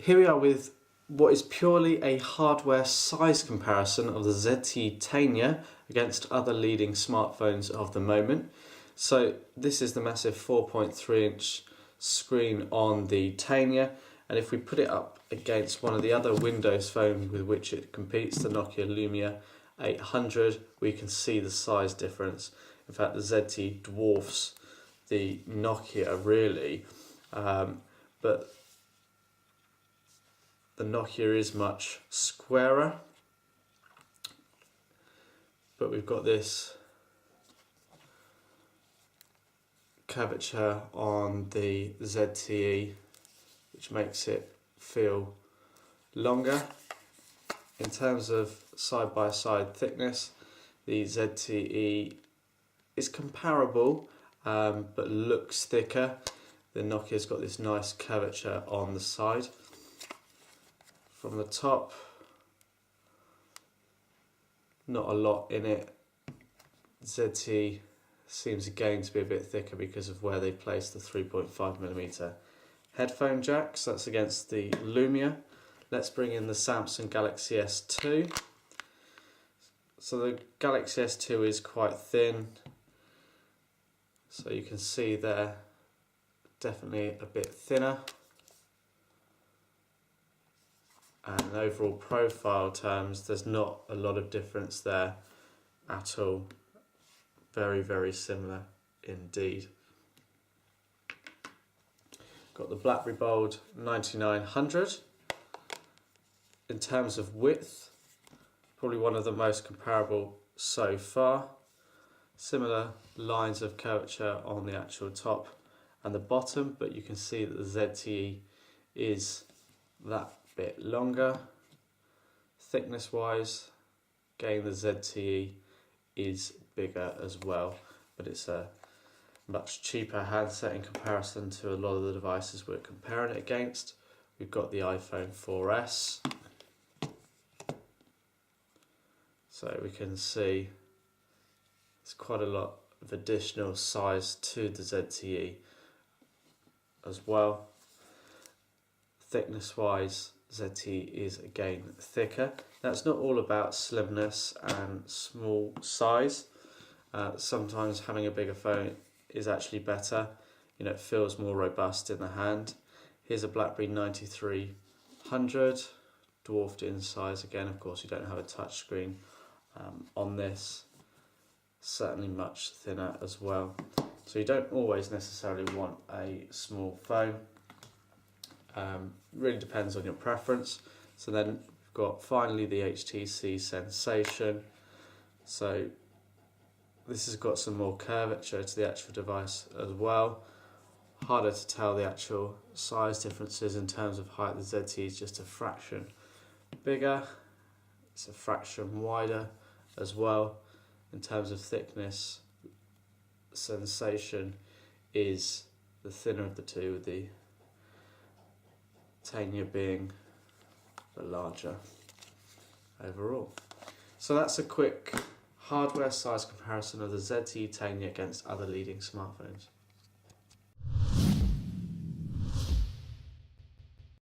Here we are with what is purely a hardware size comparison of the ZTE Tania against other leading smartphones of the moment. So this is the massive 4.3-inch screen on the Tania, and if we put it up against one of the other Windows phones with which it competes, the Nokia Lumia 800, we can see the size difference. In fact, the ZTE dwarfs the Nokia really, but the Nokia is much squarer, but we've got this curvature on the ZTE which makes it feel longer. In terms of side-by-side thickness, the ZTE is comparable but looks thicker. The Nokia's got this nice curvature on the side. From the top, not a lot in it. ZTE seems again to be a bit thicker because of where they placed the 3.5mm headphone jacks. That's against the Lumia. Let's bring in the Samsung Galaxy S2. So the Galaxy S2 is quite thin, so you can see there, definitely a bit thinner. And in overall profile terms, there's not a lot of difference there at all. Very, very similar indeed. Got the BlackBerry Bold 9900. In terms of width, probably one of the most comparable so far. Similar lines of curvature on the actual top and the bottom, but you can see that the ZTE is that bit longer. Thickness wise, again the ZTE is bigger as well, but it's a much cheaper handset in comparison to a lot of the devices we're comparing it against. We've got the iPhone 4S, so we can see there's quite a lot of additional size to the ZTE as well. Thickness wise, ZTE is again thicker. That's not all about slimness and small size. Sometimes having a bigger phone is actually better. You know, it feels more robust in the hand. Here's a BlackBerry 9300, dwarfed in size again. Of course, you don't have a touch screen on this. Certainly much thinner as well. So you don't always necessarily want a small phone. Really depends on your preference. So then we've got finally the HTC Sensation. So this has got some more curvature to the actual device as well. Harder to tell the actual size differences in terms of height. The ZTE is just a fraction bigger. It's a fraction wider as well. In terms of thickness, Sensation is the thinner of the two, with the Tania being the larger overall. So that's a quick hardware size comparison of the ZTE Tania against other leading smartphones.